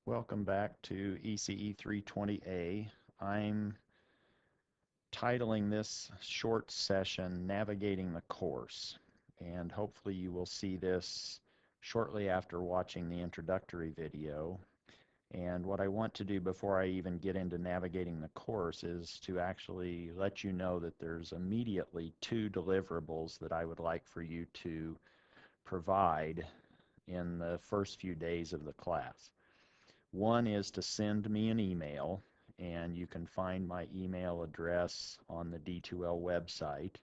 Welcome back to ece320a. I'm titling this short session Navigating the Course, and hopefully you will see this shortly after watching the introductory video. And what I want to do before I even get into navigating the course is to actually let you know that there's immediately two deliverables that I would like for you to provide in the first few days of the class. One is to send me an email, and you can find my email address on the D2L website.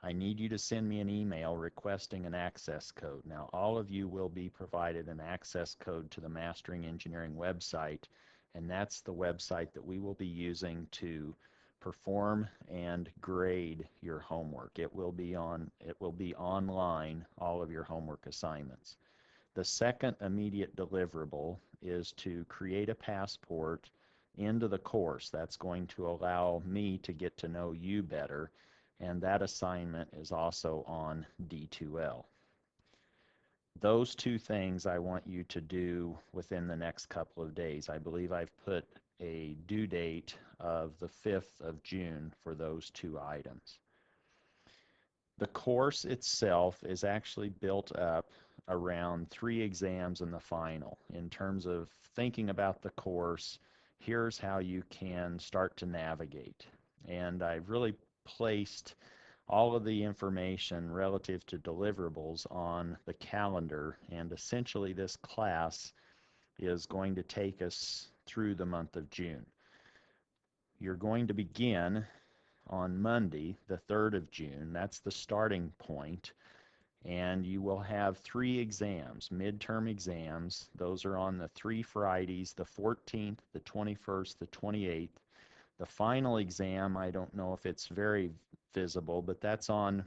I need you to send me an email requesting an access code. Now, all of you will be provided an access code to the Mastering Engineering website, and that's the website that we will be using to perform and grade your homework. It will be online, all of your homework assignments. The second immediate deliverable is to create a passport into the course. That's going to allow me to get to know you better, and that assignment is also on D2L. Those two things I want you to do within the next couple of days. I believe I've put a due date of the 5th of June for those two items. The course itself is actually built up around 3 exams and the final. In terms of thinking about the course, here's how you can start to navigate. And I've really placed all of the information relative to deliverables on the calendar, and essentially this class is going to take us through the month of June. You're going to begin on Monday, the 3rd of June. That's the starting point. And you will have 3 exams, midterm exams. Those are on the 3 Fridays, the 14th, the 21st, the 28th. The final exam, I don't know if it's very visible, but that's on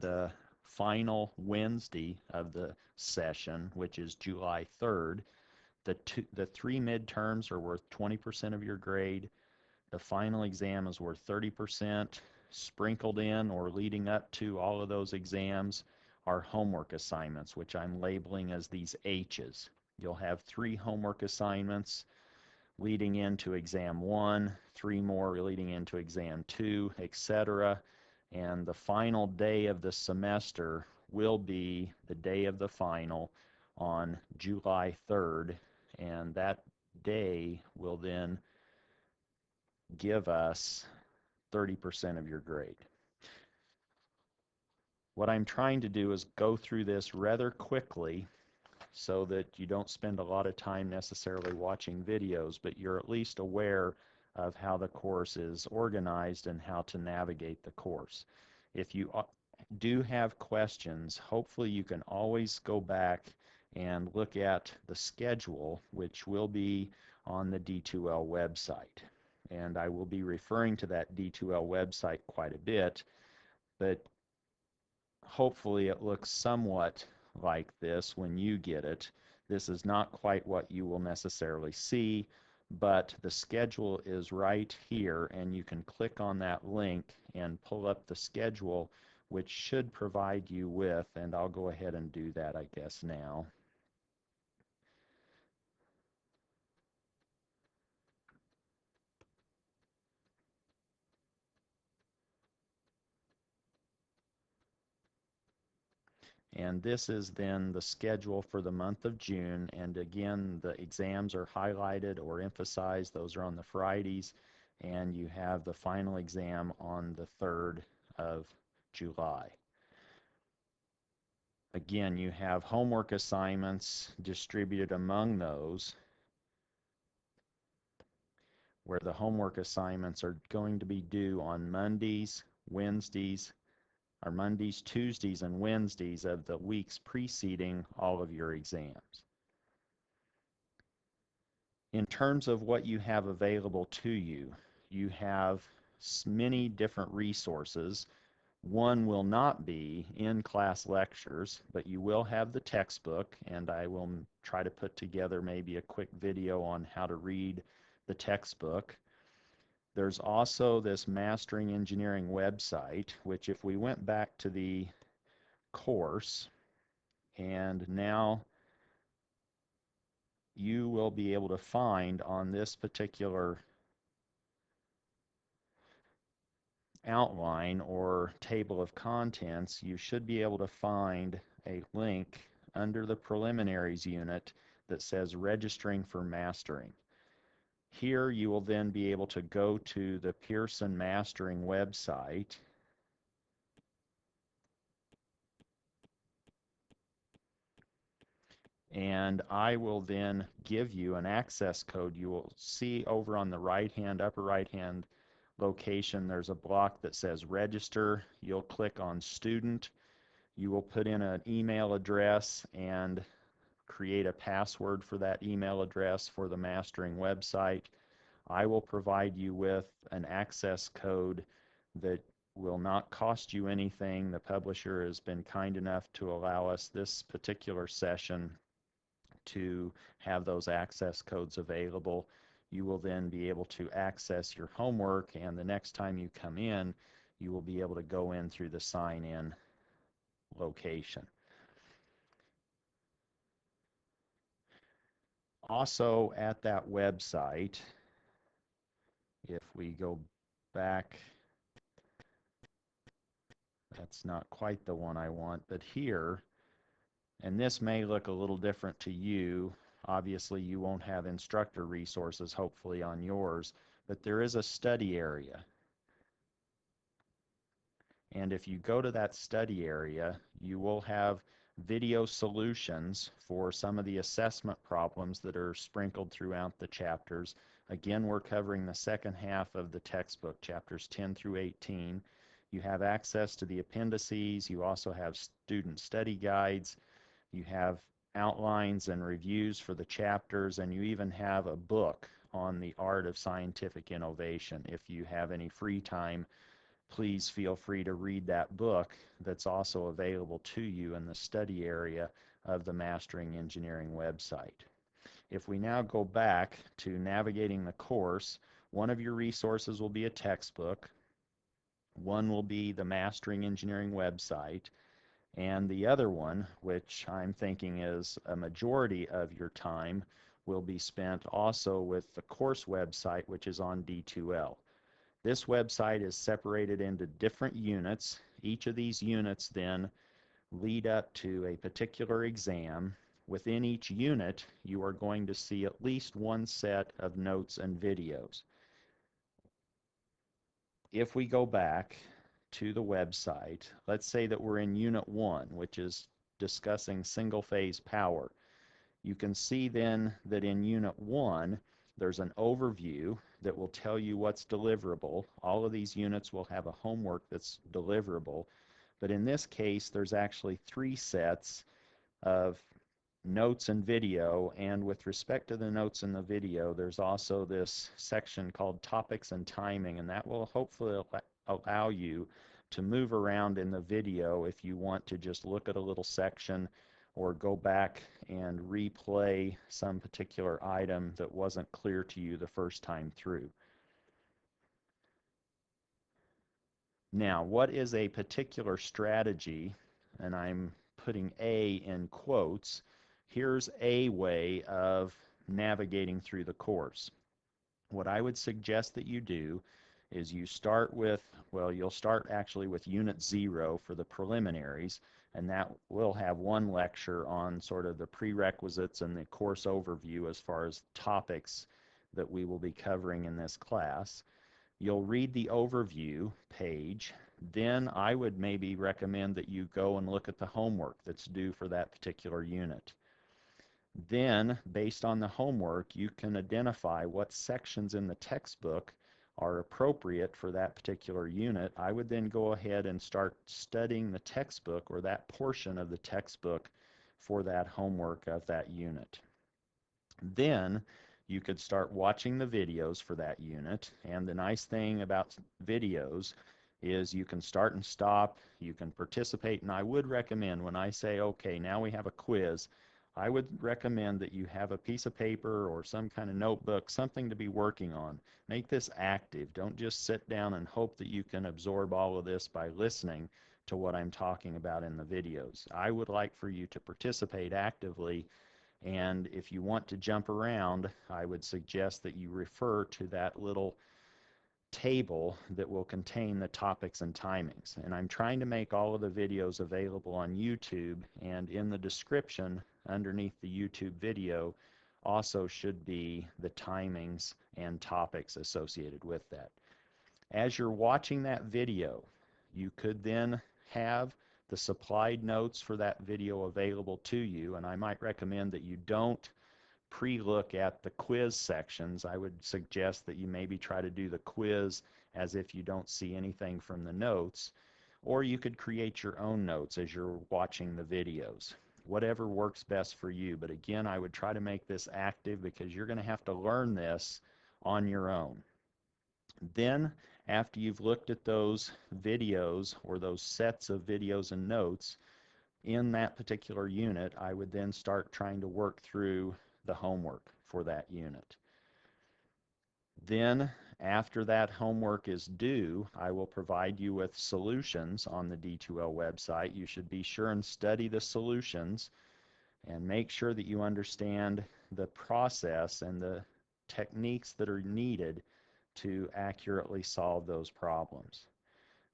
the final Wednesday of the session, which is July 3rd. The 3 midterms are worth 20% of your grade. The final exam is worth 30%. Sprinkled in or leading up to all of those exams are homework assignments, which I'm labeling as these H's. You'll have 3 homework assignments leading into exam 1, 3 more leading into exam 2, etc. And the final day of the semester will be the day of the final on July 3rd, and that day will then give us 30% of your grade. What I'm trying to do is go through this rather quickly so that you don't spend a lot of time necessarily watching videos, but you're at least aware of how the course is organized and how to navigate the course. If you do have questions, hopefully you can always go back and look at the schedule, which will be on the D2L website. And I will be referring to that D2L website quite a bit, but hopefully it looks somewhat like this when you get it. This is not quite what you will necessarily see, but the schedule is right here, and you can click on that link and pull up the schedule, which should provide you with, and I'll go ahead and do that, I guess, now. And this is then the schedule for the month of June. And again, the exams are highlighted or emphasized. Those are on the Fridays. And you have the final exam on the 3rd of July. Again, you have homework assignments distributed among those, where the homework assignments are going to be due on Mondays, Wednesdays, or Mondays, Tuesdays, and Wednesdays of the weeks preceding all of your exams. In terms of what you have available to you, you have many different resources. One will not be in-class lectures, but you will have the textbook, and I will try to put together maybe a quick video on how to read the textbook. There's also this Mastering Engineering website, which if we went back to the course, and now you will be able to find on this particular outline or table of contents, you should be able to find a link under the Preliminaries unit that says Registering for Mastering. Here you will then be able to go to the Pearson Mastering website, and I will then give you an access code. You will see over on the upper right hand location, there's a block that says register. You'll click on student. You will put in an email address and create a password for that email address for the mastering website. I will provide you with an access code that will not cost you anything. The publisher has been kind enough to allow us this particular session to have those access codes available. You will then be able to access your homework, and the next time you come in, you will be able to go in through the sign-in location. Also at that website, if we go back, that's not quite the one I want, but here, and this may look a little different to you. Obviously, you won't have instructor resources, hopefully, on yours, but there is a study area. And if you go to that study area, you will have video solutions for some of the assessment problems that are sprinkled throughout the chapters. Again, we're covering the second half of the textbook, chapters 10 through 18. You have access to the appendices. You also have student study guides. You have outlines and reviews for the chapters, and you even have a book on the art of scientific innovation. If you have any free time, please feel free to read that book that's also available to you in the study area of the Mastering Engineering website. If we now go back to navigating the course, one of your resources will be a textbook, one will be the Mastering Engineering website, and the other one, which I'm thinking is a majority of your time, will be spent also with the course website, which is on D2L. This website is separated into different units. Each of these units then lead up to a particular exam. Within each unit, you are going to see at least one set of notes and videos. If we go back to the website, let's say that we're in Unit 1, which is discussing single-phase power. You can see then that in Unit 1, there's an overview that will tell you what's deliverable. All of these units will have a homework that's deliverable, but in this case, there's actually 3 sets of notes and video, and with respect to the notes and the video, there's also this section called Topics and Timing, and that will hopefully allow you to move around in the video if you want to just look at a little section or go back and replay some particular item that wasn't clear to you the first time through. Now, what is a particular strategy? And I'm putting A in quotes. Here's a way of navigating through the course. What I would suggest that you do is you start with, well, you'll start actually with Unit 0 for the preliminaries, and that will have one lecture on sort of the prerequisites and the course overview as far as topics that we will be covering in this class. You'll read the overview page. Then I would maybe recommend that you go and look at the homework that's due for that particular unit. Then, based on the homework, you can identify what sections in the textbook are appropriate for that particular unit. I would then go ahead and start studying the textbook or that portion of the textbook for that homework of that unit. Then you could start watching the videos for that unit, and the nice thing about videos is you can start and stop, you can participate, and I would recommend when I say, okay, now we have a quiz, I would recommend that you have a piece of paper or some kind of notebook, something to be working on. Make this active. Don't just sit down and hope that you can absorb all of this by listening to what I'm talking about in the videos. I would like for you to participate actively And if you want to jump around, I would suggest that you refer to that little table that will contain the topics and timings. And I'm trying to make all of the videos available on YouTube, and in the description underneath the YouTube video also should be the timings and topics associated with that. As you're watching that video, you could then have the supplied notes for that video available to you, and I might recommend that you don't pre-look at the quiz sections. I would suggest that you maybe try to do the quiz as if you don't see anything from the notes, or you could create your own notes as you're watching the videos. Whatever works best for you, but again, I would try to make this active because you're going to have to learn this on your own. Then, after you've looked at those videos or those sets of videos and notes in that particular unit, I would then start trying to work through the homework for that unit. Then, after that homework is due, I will provide you with solutions on the D2L website. You should be sure and study the solutions and make sure that you understand the process and the techniques that are needed to accurately solve those problems.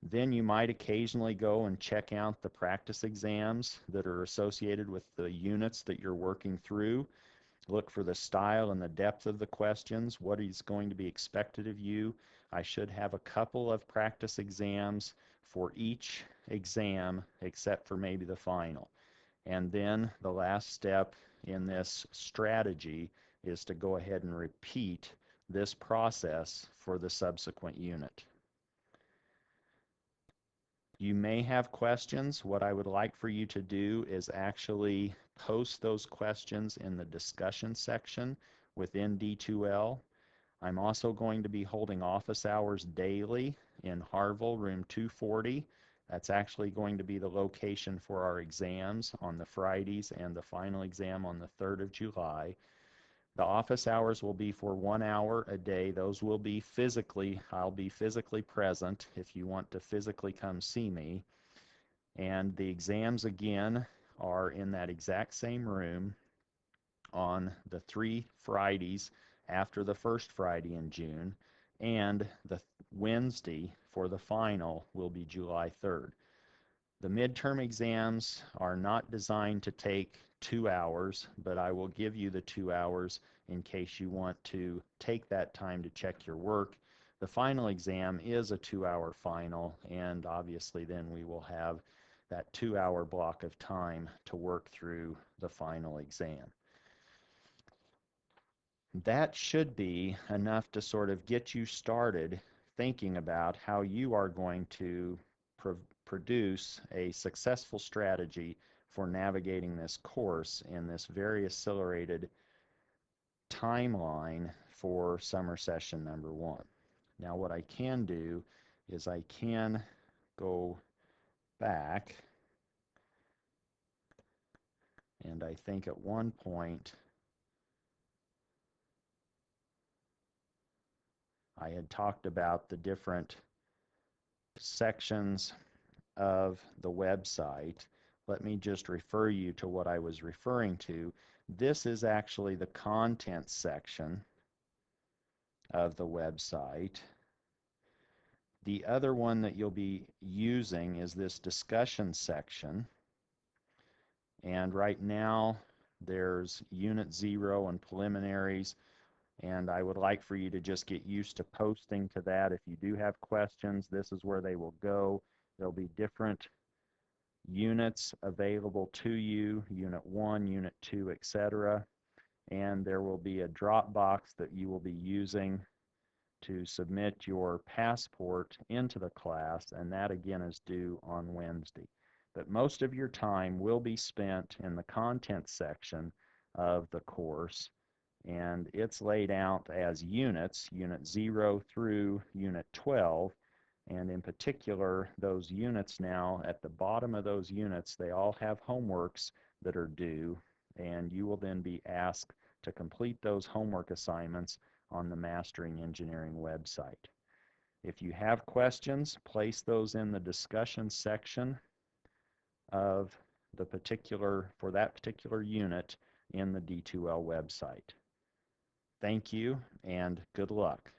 Then you might occasionally go and check out the practice exams that are associated with the units that you're working through. Look for the style and the depth of the questions, what is going to be expected of you. I should have a couple of practice exams for each exam except for maybe the final. And then the last step in this strategy is to go ahead and repeat this process for the subsequent unit. You may have questions. What I would like for you to do is actually post those questions in the discussion section within D2L. I'm also going to be holding office hours daily in Harville, room 240. That's actually going to be the location for our exams on the Fridays and the final exam on the 3rd of July. The office hours will be for 1 hour a day. Those will be physically, I'll be physically present if you want to physically come see me. And the exams again are in that exact same room on the 3 Fridays after the first Friday in June, and the Wednesday for the final will be July 3rd. The midterm exams are not designed to take 2 hours, but I will give you the 2 hours in case you want to take that time to check your work. The final exam is a 2-hour final, and obviously then we will have that 2-hour block of time to work through the final exam. That should be enough to sort of get you started thinking about how you are going to produce a successful strategy for navigating this course in this very accelerated timeline for summer session number 1. Now what I can do is I can go back, and I think at one point I had talked about the different sections of the website. Let me just refer you to what I was referring to. This is actually the content section of the website. The other one that you'll be using is this discussion section. And right now there's Unit 0 and Preliminaries, and I would like for you to just get used to posting to that. If you do have questions, this is where they will go. There'll be different units available to you, Unit 1, Unit 2, etc. And there will be a drop box that you will be using to submit your passport into the class, and that again is due on Wednesday. But most of your time will be spent in the content section of the course, and it's laid out as units, Unit 0 through Unit 12, and in particular, those units now, at the bottom of those units, they all have homeworks that are due, and you will then be asked to complete those homework assignments on the Mastering Engineering website. If you have questions, place those in the discussion section of the particular, for that particular unit in the D2L website. Thank you and good luck.